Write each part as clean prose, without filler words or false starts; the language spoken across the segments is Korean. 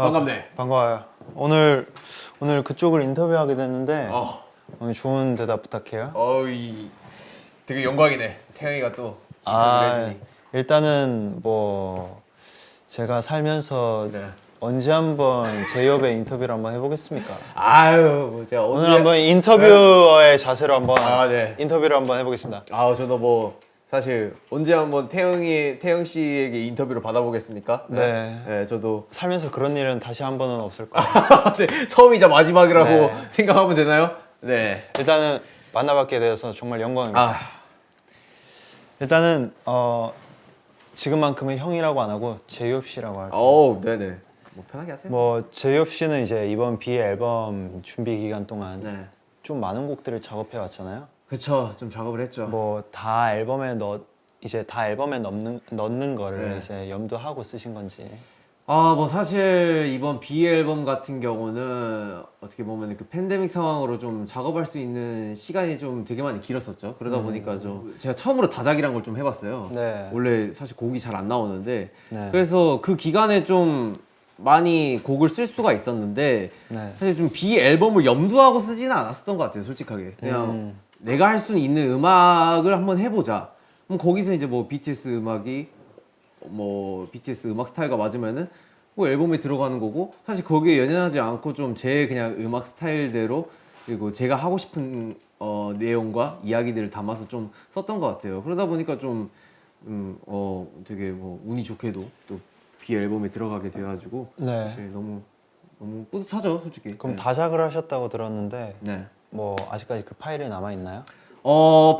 반갑네. 반가워요. 오늘 그쪽을 인터뷰하게 됐는데 오늘 좋은 대답 부탁해요. 되게 영광이네. 태영이가 또 인터뷰를 해주니. 일단은 뭐 제가 살면서 네. 언제 한번 제이홉의 인터뷰를 한번 해보겠습니까? 아유, 제가 오늘 한번 인터뷰어의 자세로 한번 네. 인터뷰를 한번 해보겠습니다. 저도 뭐 사실 언제 한번 태영 씨에게 인터뷰를 받아보겠습니까? 네. 네, 저도 살면서 그런 일은 다시 한 번은 없을 거예요. 네, 처음이자 마지막이라고 네. 생각하면 되나요? 네. 일단은 만나뵙게 되어서 정말 영광입니다. 일단은 지금만큼은 형이라고 안 하고 제이홉 씨라고 할게요. 네네. 뭐 편하게 하세요. 뭐 제이홉 씨는 이제 이번 비 앨범 준비 기간 동안 네. 좀 많은 곡들을 작업해 왔잖아요. 그쵸, 좀 작업을 했죠. 뭐 다 앨범에 넣는 거를 네. 이제 염두하고 쓰신 건지. 뭐 사실 이번 비 앨범 같은 경우는 어떻게 보면 그 팬데믹 상황으로 좀 작업할 수 있는 시간이 좀 되게 많이 길었었죠. 그러다 보니까 좀 제가 처음으로 다작이란 걸 좀 해봤어요. 네. 원래 사실 곡이 잘 안 나오는데 네. 그래서 그 기간에 좀 많이 곡을 쓸 수가 있었는데 네. 사실 좀 비 앨범을 염두하고 쓰지는 않았었던 것 같아요. 솔직하게 그냥 내가 할 수 있는 음악을 한번 해보자. 그럼 거기서 이제 뭐 BTS 음악이 뭐 BTS 음악 스타일과 맞으면은 뭐 앨범에 들어가는 거고, 사실 거기에 연연하지 않고 좀 제 그냥 음악 스타일대로 그리고 제가 하고 싶은 내용과 이야기들을 담아서 좀 썼던 것 같아요. 그러다 보니까 좀 되게 뭐 운이 좋게도 또 비 앨범에 들어가게 돼가지고 네. 사실 너무 뿌듯하죠, 솔직히. 그럼 네. 다작을 하셨다고 들었는데 네. 뭐 아직까지 그 파일이 남아 있나요?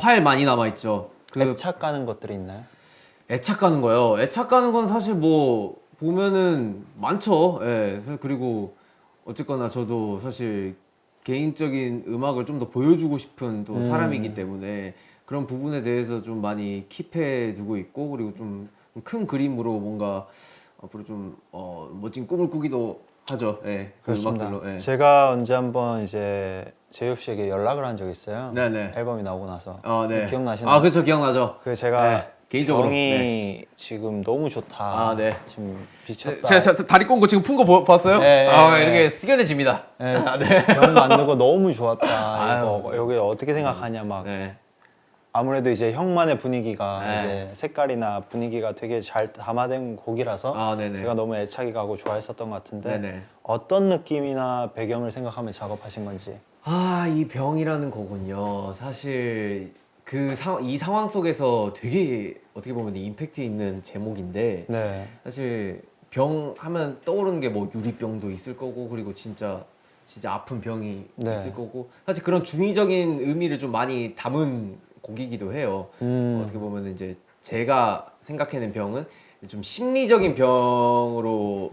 파일 많이 남아 있죠. 애착 가는 것들이 있나요? 애착 가는 거요. 애착 가는 건 사실 뭐 보면은 많죠. 예. 그리고 어쨌거나 저도 사실 개인적인 음악을 좀 더 보여주고 싶은 또 사람이기 때문에 그런 부분에 대해서 좀 많이 킵해 두고 있고, 그리고 좀 큰 그림으로 뭔가 앞으로 좀 멋진 꿈을 꾸기도 하죠. 예. 그 그렇습니다. 음악들로. 예. 제가 언제 한번 이제 제이홉 씨에게 연락을 한 적이 있어요. 네네. 앨범이 나오고 나서. 네. 기억나시나요? 그렇죠. 기억나죠. 그 제가 네, 개인적으로. 병이 지금 너무 좋다. 네. 지금 미쳤다. 제가 다리 꼰 거 지금 푼 거 봤어요? 네, 네, 이렇게 네. 숙연해집니다. 네, 네. 병 만들고 너무 좋았다. 아유. 이거 여기 어떻게 생각하냐 막. 네. 아무래도 이제 형만의 분위기가 네. 이제 색깔이나 분위기가 되게 잘 담아된 곡이라서 네네. 제가 너무 애착이 가고 좋아했었던 것 같은데 네네. 어떤 느낌이나 배경을 생각하며 작업하신 건지. 이 병이라는 거군요. 사실 이 상황 속에서 되게 어떻게 보면 임팩트 있는 제목인데, 네. 사실 병 하면 떠오르는 게 뭐 유리병도 있을 거고, 그리고 진짜 아픈 병이 네. 있을 거고, 사실 그런 중의적인 의미를 좀 많이 담은 곡이기도 해요. 어떻게 보면 이제 제가 생각해낸 병은 좀 심리적인 병으로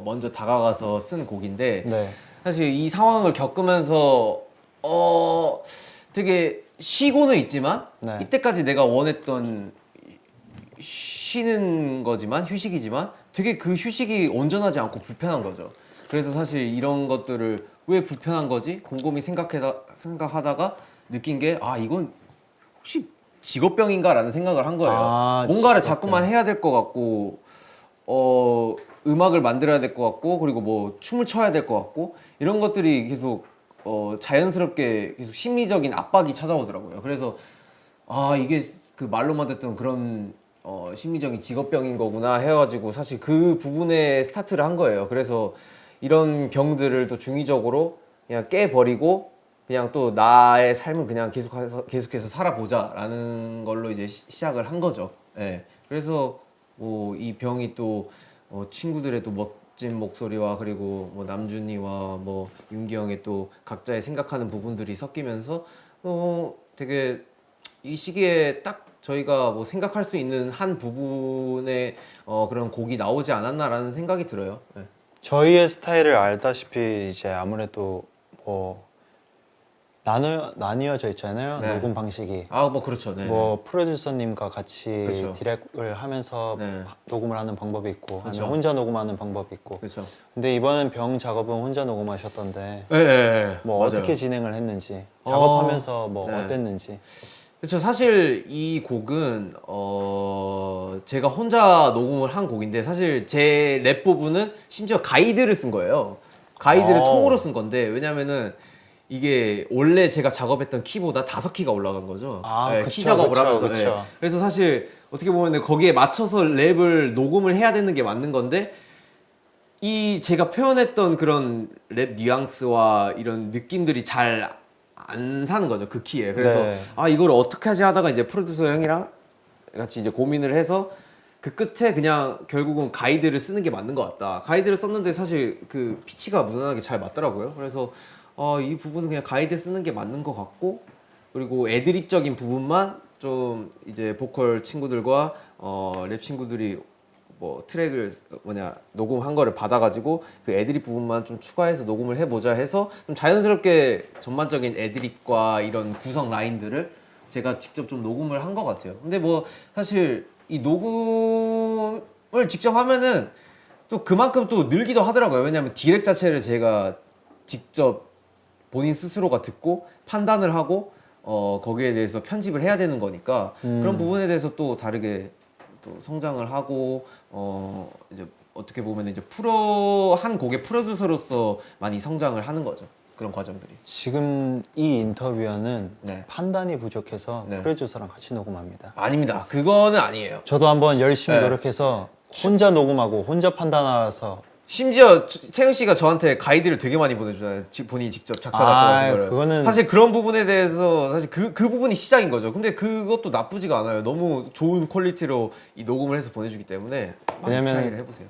먼저 다가가서 쓴 곡인데, 네. 사실 이 상황을 겪으면서 되게 쉬고는 있지만 네. 이때까지 내가 원했던 쉬는 거지만, 휴식이지만 되게 그 휴식이 온전하지 않고 불편한 거죠. 그래서 사실 이런 것들을 왜 불편한 거지 곰곰이 생각하다가 느낀 게, 이건 혹시 직업병인가 라는 생각을 한 거예요. 뭔가를 자꾸만 해야 될 것 같고, 음악을 만들어야 될 것 같고, 그리고 뭐 춤을 춰야 될 것 같고, 이런 것들이 계속 자연스럽게 계속 심리적인 압박이 찾아오더라고요. 그래서 이게 그 말로만 듣던 그런 심리적인 직업병인 거구나 해가지고 사실 그 부분에 스타트를 한 거예요. 그래서 이런 병들을 또 중의적으로 그냥 깨버리고 그냥 또 나의 삶을 그냥 계속해서 살아보자라는 걸로 이제 시작을 한 거죠. 예. 그래서 뭐 이 병이 또 친구들의 또 멋진 목소리와, 그리고 뭐 남준이와 뭐 윤기 형의 또 각자의 생각하는 부분들이 섞이면서 되게 이 시기에 딱 저희가 뭐 생각할 수 있는 한 부분의 그런 곡이 나오지 않았나라는 생각이 들어요. 예. 저희의 스타일을 알다시피 이제 아무래도 뭐 나뉘어져 있잖아요. 네. 녹음 방식이. 뭐 그렇죠. 네. 뭐 프로듀서님과 같이 그렇죠. 디렉을 하면서 네. 녹음을 하는 방법이 있고, 그렇죠. 아니면 혼자 녹음하는 방법이 있고. 그렇죠. 근데 이번엔 병 작업은 혼자 녹음하셨던데 네. 뭐 맞아요. 어떻게 진행을 했는지, 작업하면서 뭐 네. 어땠는지. 그렇죠. 사실 이 곡은 제가 혼자 녹음을 한 곡인데 사실 제 랩 부분은 심지어 가이드를 쓴 거예요. 가이드를 오. 통으로 쓴 건데 왜냐면은 이게 원래 제가 작업했던 키보다 5키가 올라간 거죠. 아, 예, 그쵸, 키 작업을 그쵸, 하면서. 그쵸. 예. 그래서 사실 어떻게 보면은 거기에 맞춰서 랩을 녹음을 해야 되는 게 맞는 건데 이 제가 표현했던 그런 랩 뉘앙스와 이런 느낌들이 잘 안 사는 거죠, 그 키에. 그래서 네. 아 이걸 어떻게 하지 하다가 이제 프로듀서 형이랑 같이 이제 고민을 해서 그 끝에 그냥 결국은 가이드를 쓰는 게 맞는 것 같다. 가이드를 썼는데 사실 그 피치가 무난하게 잘 맞더라고요. 그래서 이 부분은 그냥 가이드 쓰는 게 맞는 것 같고, 그리고 애드립적인 부분만 좀 이제 보컬 친구들과 랩 친구들이 뭐 트랙을 녹음한 거를 받아가지고 그 애드립 부분만 좀 추가해서 녹음을 해보자 해서 좀 자연스럽게 전반적인 애드립과 이런 구성 라인들을 제가 직접 좀 녹음을 한 것 같아요. 근데 뭐 사실 이 녹음을 직접 하면은 또 그만큼 또 늘기도 하더라고요. 왜냐하면 디렉 자체를 제가 직접 본인 스스로가 듣고 판단을 하고 거기에 대해서 편집을 해야 되는 거니까 그런 부분에 대해서 또 다르게 또 성장을 하고 이제 어떻게 보면 이제 한 곡의 프로듀서로서 많이 성장을 하는 거죠. 그런 과정들이. 지금 이 인터뷰는 네. 판단이 부족해서 네. 프로듀서랑 같이 녹음합니다. 아닙니다. 그거는 아니에요. 저도 한번 열심히 네. 노력해서 혼자 녹음하고 혼자 판단해서 심지어 태영 씨가 저한테 가이드를 되게 많이 보내주잖아요. 본인이 직접 작사 작곡 같은 거를. 그거는 사실 그런 부분에 대해서 사실 그 부분이 시작인 거죠. 근데 그것도 나쁘지가 않아요. 너무 좋은 퀄리티로 이 녹음을 해서 보내주기 때문에 많이 왜냐면 트라이를 해보세요.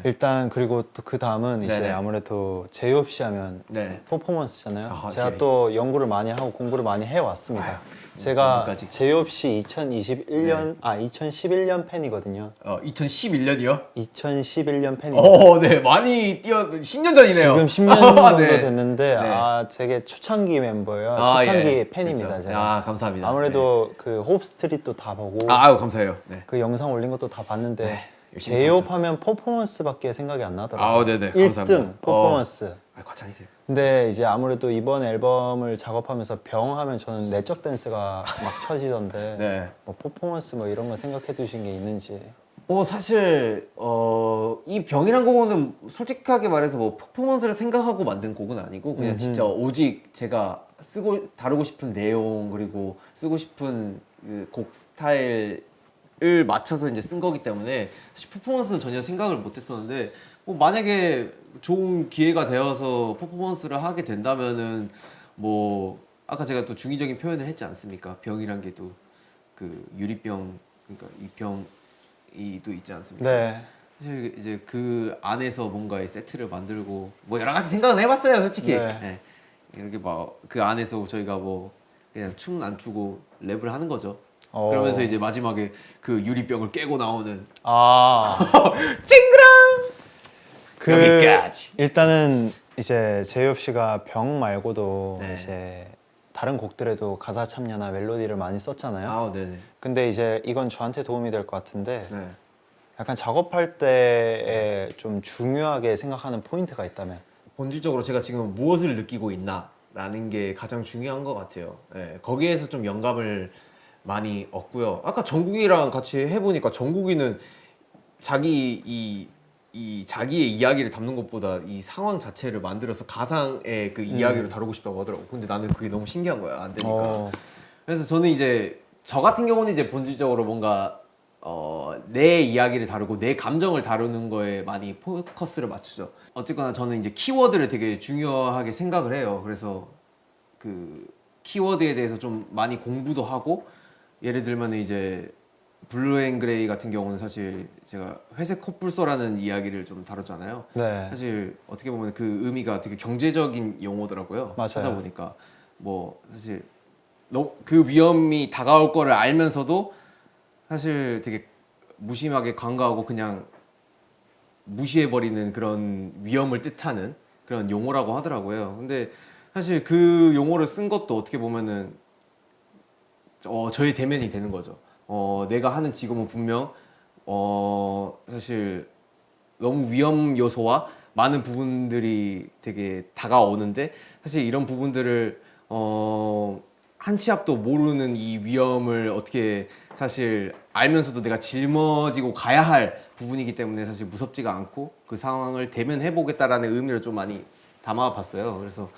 일단 그리고 또 그 다음은 이제 네네. 아무래도 제이홉 씨 하면 네. 퍼포먼스잖아요. 아, 제가 제이. 또 연구를 많이 하고 공부를 많이 해왔습니다. 아유, 제가 공부까지. 제이홉 씨 2011년 팬이거든요. 2011년이요? 2011년 팬입니다. 네. 많이 10년 전이네요. 지금 10년 정도 네. 됐는데 네. 되게 초창기 멤버예요. 초창기 예. 팬입니다. 그렇죠. 제가. 감사합니다. 아무래도 그 호흡 스트릿도 다 보고 아유, 감사해요. 네. 그 영상 올린 것도 다 봤는데 네, 열심히 제이홉 살았죠. 하면 퍼포먼스밖에 생각이 안 나더라고요. 네네. 1등 감사합니다. 퍼포먼스. 과찬이세요. 근데 이제 아무래도 이번 앨범을 작업하면서 병 하면 저는 내적 댄스가 막 쳐지던데 네. 뭐 퍼포먼스 뭐 이런 거 생각해 두신 게 있는지. 사실 이 병이란 곡은 솔직하게 말해서 뭐 퍼포먼스를 생각하고 만든 곡은 아니고 그냥 진짜 오직 제가 다루고 싶은 내용 그리고 쓰고 싶은 그 곡 스타일을 맞춰서 이제 쓴 거기 때문에 사실 퍼포먼스는 전혀 생각을 못 했었는데 뭐 만약에 좋은 기회가 되어서 퍼포먼스를 하게 된다면은 뭐 아까 제가 또 중의적인 표현을 했지 않습니까? 병이란 게 또 그 유리병 그러니까 이 병이 또 있지 않습니까? 네. 사실 이제 그 안에서 뭔가의 세트를 만들고 뭐 여러 가지 생각은 해봤어요, 솔직히. 네. 네. 이렇게 막 그 안에서 저희가 뭐 그냥 춤 안 추고 랩을 하는 거죠. 그러면서 이제 마지막에 그 유리병을 깨고 나오는 찡그랑 그 여기까지. 일단은 이제 제이홉 씨가 병 말고도 네. 이제 다른 곡들에도 가사 참여나 멜로디를 많이 썼잖아요. 네네. 근데 이제 이건 저한테 도움이 될 것 같은데 네. 약간 작업할 때에 좀 중요하게 생각하는 포인트가 있다면 본질적으로 제가 지금 무엇을 느끼고 있나라는 게 가장 중요한 것 같아요. 예, 거기에서 좀 영감을 많이 얻고요. 아까 정국이랑 같이 해보니까 정국이는 자기의 이야기를 담는 것보다 이 상황 자체를 만들어서 가상의 그 이야기로 다루고 싶다고 하더라고. 근데 나는 그게 너무 신기한 거야. 안 되니까. 그래서 저는 이제 저 같은 경우는 이제 본질적으로 뭔가 내 이야기를 다루고 내 감정을 다루는 거에 많이 포커스를 맞추죠. 어쨌거나 저는 이제 키워드를 되게 중요하게 생각을 해요. 그래서 그 키워드에 대해서 좀 많이 공부도 하고 예를 들면 이제 블루앤그레이 같은 경우는 사실 제가 회색 콧불소라는 이야기를 좀 다뤘잖아요. 네. 사실 어떻게 보면 그 의미가 되게 경제적인 용어더라고요. 맞아요. 찾아보니까 뭐 사실 그 위험이 다가올 거를 알면서도 사실 되게 무심하게 관가하고 그냥 무시해버리는 그런 위험을 뜻하는 그런 용어라고 하더라고요. 근데 사실 그 용어를 쓴 것도 어떻게 보면은 저의 대면이 되는 거죠. 내가 하는 직업은 분명 사실 너무 위험 요소와 많은 부분들이 되게 다가오는데 사실 이런 부분들을 한 치 앞도 모르는 이 위험을 어떻게 사실 알면서도 내가 짊어지고 가야 할 부분이기 때문에 사실 무섭지가 않고 그 상황을 대면해 보겠다라는 의미를 좀 많이 담아봤어요. 그래서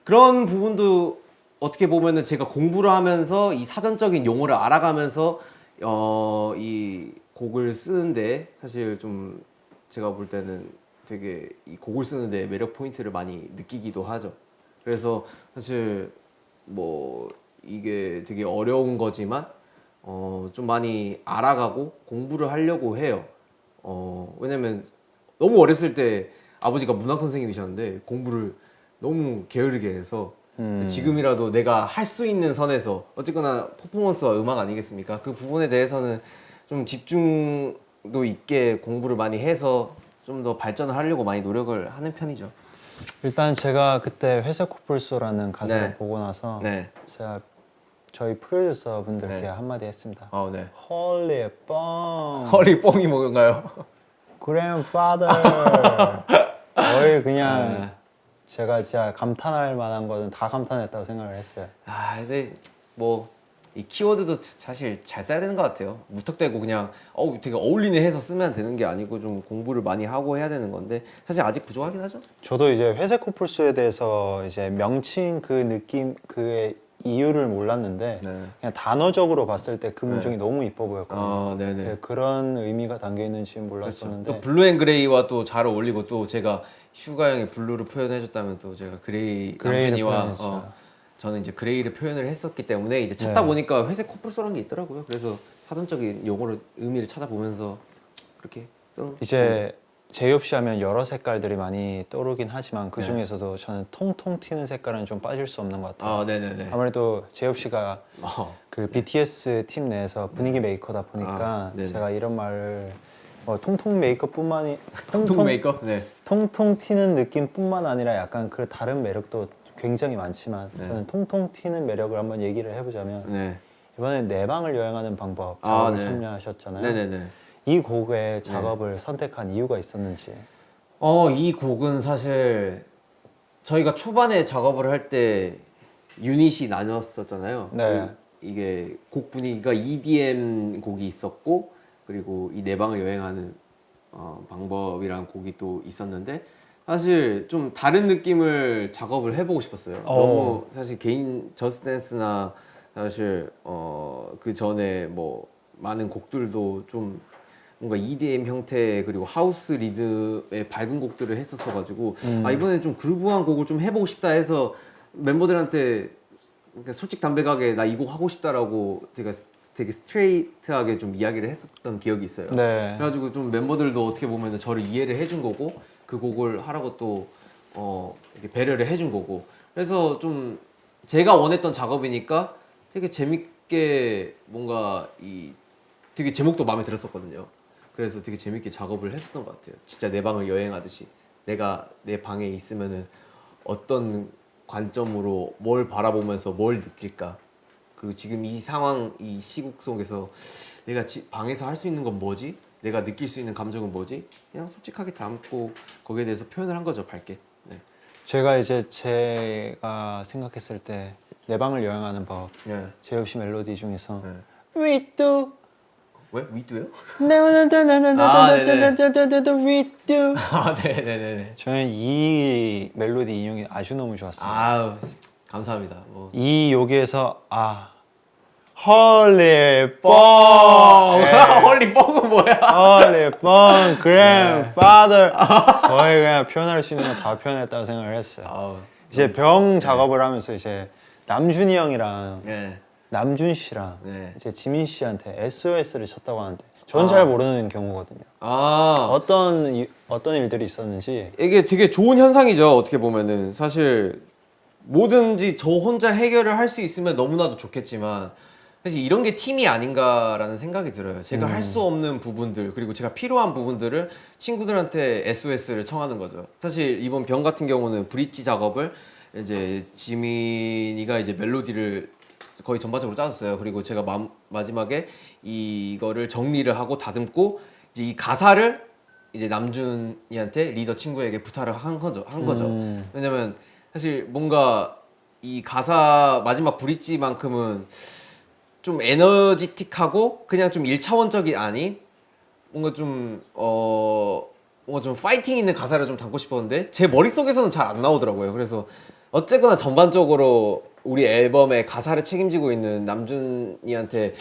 그런 부분도 어떻게 보면은 제가 공부를 하면서 이 사전적인 용어를 알아가면서 이 곡을 쓰는데 사실 좀 제가 볼 때는 되게 이 곡을 쓰는데 매력 포인트를 많이 느끼기도 하죠. 그래서 사실 뭐 이게 되게 어려운 거지만 좀 많이 알아가고 공부를 하려고 해요. 왜냐면 너무 어렸을 때 아버지가 문학 선생님이셨는데 공부를 너무 게으르게 해서 지금이라도 내가 할 수 있는 선에서 어쨌거나 퍼포먼스와 음악 아니겠습니까? 그 부분에 대해서는 좀 집중도 있게 공부를 많이 해서 좀 더 발전을 하려고 많이 노력을 하는 편이죠. 일단 제가 그때 회색 코뿔소라는 가사를 네. 보고 나서 네. 제가 저희 프로듀서 분들께 네. 한마디 했습니다. 네. 헐리 뻥 허리 뽕이 뭔가요? grandfather 거의 그냥 네. 제가 진짜 감탄할 만한 거는 다 감탄했다고 생각을 했어요. 근데 뭐 이 키워드도 사실 잘 써야 되는 것 같아요. 무턱대고 그냥 되게 어울리네 해서 쓰면 되는 게 아니고 좀 공부를 많이 하고 해야 되는 건데 사실 아직 부족하긴 하죠. 저도 이제 회색 코뿔소에 대해서 이제 명칭 그 느낌 그의 이유를 몰랐는데 네. 그냥 단어적으로 봤을 때 그 문장이 네. 너무 이뻐 보였거든요. 네네. 네, 그런 의미가 담겨 있는지 그렇죠. 몰랐었는데 또 블루 앤 그레이와 또 잘 어울리고 또 제가 슈가 형이 블루를 표현해줬다면 또 제가 그레이를 남준이와 표현했죠. 저는 이제 그레이를 표현을 했었기 때문에 이제 찾다 네. 보니까 회색 코뿔소라는 게 있더라고요. 그래서 사전적인 용어를 의미를 찾아보면서 그렇게 쓴 이제 제이홉 씨 하면 여러 색깔들이 많이 떠오르긴 하지만 그 네. 중에서도 저는 통통 튀는 색깔은 좀 빠질 수 없는 것 같아요. 네네네. 아무래도 제이홉 씨가 그 BTS 팀 내에서 분위기 메이커다 아, 보니까 네네. 제가 이런 말을 통통 메이커뿐만이 통통 메이커? 네. 통통 튀는 느낌뿐만 아니라 약간 그 다른 매력도 굉장히 많지만 네. 저는 통통 튀는 매력을 한번 얘기를 해보자면 네. 이번에 내 방을 여행하는 방법 작업을 네. 참여하셨잖아요. 네네네. 이 곡의 작업을 선택한 이유가 있었는지. 이 곡은 사실 저희가 초반에 작업을 할 때 유닛이 나뉘었었잖아요. 네. 이게 곡 분위기가 EDM 곡이 있었고 그리고 이 내 방을 여행하는 방법이라는 곡이 또 있었는데 사실 좀 다른 느낌을 작업을 해보고 싶었어요. 너무 사실 개인 저스트댄스나 사실 그 전에 뭐 많은 곡들도 좀 뭔가 EDM 형태 그리고 하우스 리듬의 밝은 곡들을 했었어가지고 이번엔 좀 그루브한 곡을 좀 해보고 싶다 해서 멤버들한테 그러니까 솔직담백하게 나 이 곡 하고 싶다라고 제가 되게 스트레이트하게 좀 이야기를 했었던 기억이 있어요. 네. 그래가지고 좀 멤버들도 어떻게 보면 저를 이해를 해준 거고 그 곡을 하라고 또 이렇게 배려를 해준 거고 그래서 좀 제가 원했던 작업이니까 되게 재밌게 뭔가 되게 제목도 마음에 들었었거든요. 그래서 되게 재밌게 작업을 했었던 것 같아요. 진짜 내 방을 여행하듯이 내가 내 방에 있으면은 어떤 관점으로 뭘 바라보면서 뭘 느낄까 그리고 지금 이 상황 이 시국 속에서 내가 방에서 할 수 있는 건 뭐지? 내가 느낄 수 있는 감정은 뭐지? 그냥 솔직하게 담고 거기에 대해서 표현을 한 거죠, 밝게. 네. 제가 생각했을 때 내 방을 여행하는 법 네. 제이홉 씨 멜로디 중에서 네. We do 왜? 위도요? We do 네네네네. 저는 이 멜로디 인용이 아주 너무 좋았습니다. 감사합니다. 뭐. 이 여기에서 헐리 뻥 헐리 뻥은 뭐야? 헐리 뻥 grandfather 거의 그냥 표현할 수 있는 거 다 표현했다고 생각을 했어요. 이제 병 작업을 하면서 이제 남준이 형이랑 네. 남준 씨랑 네. 이제 지민 씨한테 SOS를 쳤다고 하는데 전 잘 모르는 경우거든요. 어떤 일들이 있었는지. 이게 되게 좋은 현상이죠. 어떻게 보면은 사실 뭐든지 저 혼자 해결을 할 수 있으면 너무나도 좋겠지만 사실 이런 게 팀이 아닌가라는 생각이 들어요. 제가 할 수 없는 부분들 그리고 제가 필요한 부분들을 친구들한테 SOS를 청하는 거죠. 사실 이번 병 같은 경우는 브릿지 작업을 이제 지민이가 이제 멜로디를 거의 전반적으로 짜줬어요. 그리고 제가 마지막에 이거를 정리를 하고 다듬고 이제 이 가사를 이제 남준이한테 리더 친구에게 부탁을 한 거죠. 왜냐면 사실 뭔가 이 가사 마지막 브릿지만큼은 좀 에너지틱하고 그냥 좀 1차원적이 아닌 뭔가 좀 뭔가 좀 파이팅 있는 가사를 좀 담고 싶었는데 제 머릿속에서는 잘 안 나오더라고요. 그래서 어쨌거나 전반적으로 우리 앨범의 가사를 책임지고 있는 남준이한테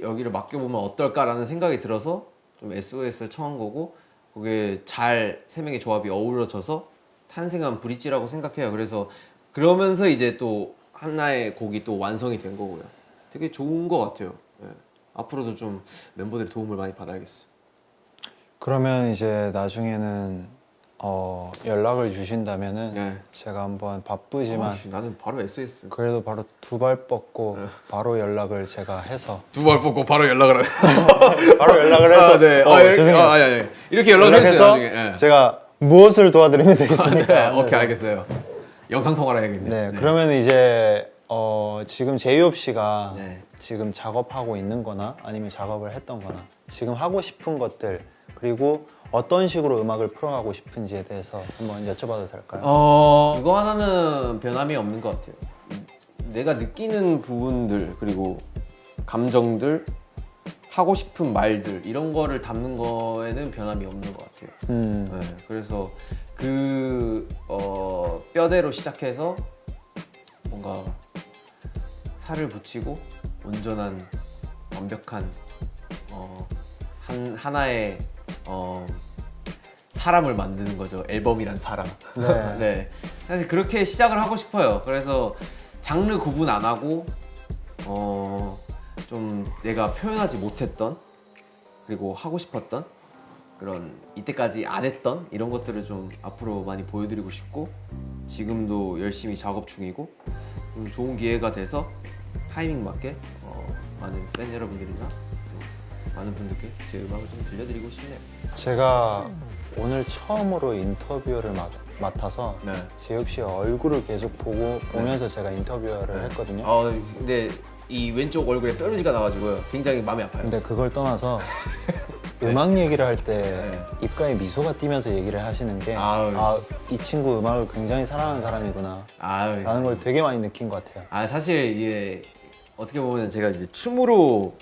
여기를 맡겨보면 어떨까라는 생각이 들어서 좀 SOS를 청한 거고 그게 잘 세 명의 조합이 어우러져서 탄생한 브릿지라고 생각해요. 그래서 그러면서 이제 또 하나의 곡이 또 완성이 된 거고요. 되게 좋은 것 같아요. 예. 앞으로도 좀 멤버들의 도움을 많이 받아야겠어요. 그러면 이제 나중에는 연락을 주신다면은 네. 제가 한번 바쁘지만 아이씨, 나는 바로 SOS. 그래도 바로 두 발 뻗고 바로 연락을 제가 해서 두 발 뽑고 바로 연락을 해. 바로 연락을 해서 네. 이렇게, 죄송해요. 아니. 이렇게 연락을 해주세요. 연락해서 나중에. 예. 제가 무엇을 도와드리면 되겠습니까? 네, 오케이 알겠어요. 영상 통화를 해야겠네. 네, 그러면 이제 지금 제이홉 씨가 네. 지금 작업하고 있는 거나 아니면 작업을 했던 거나 지금 하고 싶은 것들 그리고 어떤 식으로 음악을 풀어가고 싶은지에 대해서 한번 여쭤봐도 될까요? 그거 하나는 변함이 없는 것 같아요. 내가 느끼는 부분들 그리고 감정들 하고 싶은 말들 이런 거를 담는 거에는 변함이 없는 것 같아요. 네, 그래서 그 뼈대로 시작해서 뭔가 살을 붙이고 온전한 완벽한 하나의 사람을 만드는 거죠. 앨범이란 사람. 네. 네. 사실 그렇게 시작을 하고 싶어요. 그래서 장르 구분 안 하고 좀 내가 표현하지 못했던 그리고 하고 싶었던 그런 이때까지 안 했던 이런 것들을 좀 앞으로 많이 보여드리고 싶고 지금도 열심히 작업 중이고 좋은 기회가 돼서 타이밍 맞게 많은 팬 여러분들이나 많은 분들께 제 음악을 좀 들려드리고 싶네요. 제가 오늘 처음으로 인터뷰를 맡아서 네. 제이홉 씨의 얼굴을 계속 보면서 제가 인터뷰를 했거든요. 근데 이 왼쪽 얼굴에 뾰루지가 나가지고요. 굉장히 마음이 아파요. 근데 그걸 떠나서 음악 얘기를 할 때 네. 입가에 미소가 띄면서 얘기를 하시는 게 아우. 이 친구 음악을 굉장히 사랑하는 사람이구나 아유. 라는 걸 되게 많이 느낀 것 같아요. 사실 이게 어떻게 보면 제가 이제 춤으로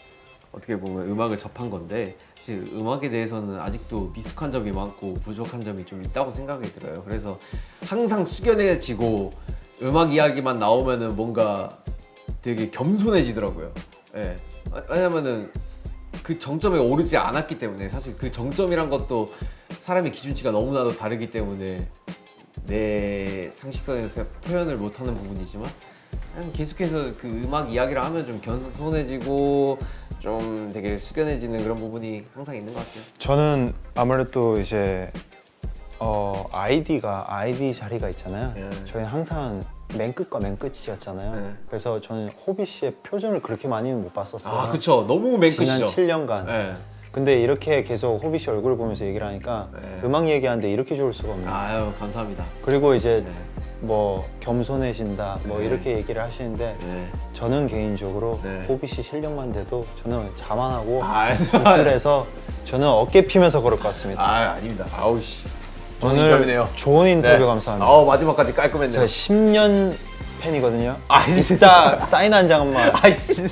어떻게 보면 음악을 접한 건데 사실 음악에 대해서는 아직도 미숙한 점이 많고 부족한 점이 좀 있다고 생각이 들어요. 그래서 항상 숙연해지고 음악 이야기만 나오면은 뭔가 되게 겸손해지더라고요. 예. 왜냐면은 그 정점에 오르지 않았기 때문에 사실 그 정점이란 것도 사람의 기준치가 너무나도 다르기 때문에 내 상식선에서 표현을 못하는 부분이지만 그냥 계속해서 그 음악 이야기를 하면 좀 겸손해지고 좀 되게 숙연해지는 그런 부분이 항상 있는 것 같아요. 저는 아무래도 이제 아이디 자리가 있잖아요. 네. 저희는 항상 맨 끝과 맨 끝이었잖아요. 네. 그래서 저는 호비 씨의 표정을 그렇게 많이는 못 봤었어요. 그쵸. 너무 맨 지난 끝이죠. 7년간. 네. 근데 이렇게 계속 호비 씨 얼굴을 보면서 얘기를 하니까 네. 음악 얘기하는데 이렇게 좋을 수가 없네요. 아유 감사합니다. 그리고 이제 네. 뭐 겸손해진다 뭐 네. 이렇게 얘기를 하시는데 네. 저는 개인적으로 네. 호비 씨 실력만 돼도 저는 자만하고 아, 우쭐해서 저는 어깨 피면서 걸을 것 같습니다. 아닙니다. 아우씨. 좋은 오늘 인터뷰네요. 좋은 인터뷰 네. 감사합니다. 마지막까지 깔끔했네요. 제가 10년 팬이거든요. 아이씨. 이따 사인 한 장만. 아이씨.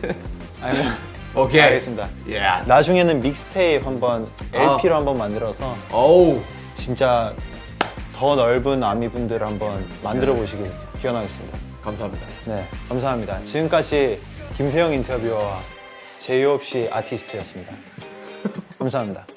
아니면 오케이. 알겠습니다. 예. 나중에는 믹스테이프 한번 LP로 한번 만들어서 어우. 진짜 더 넓은 아미분들 한번 만들어 보시길 기원하겠습니다. 감사합니다. 네, 감사합니다. 지금까지 김세영 인터뷰어와 제이홉 씨 아티스트였습니다. 감사합니다.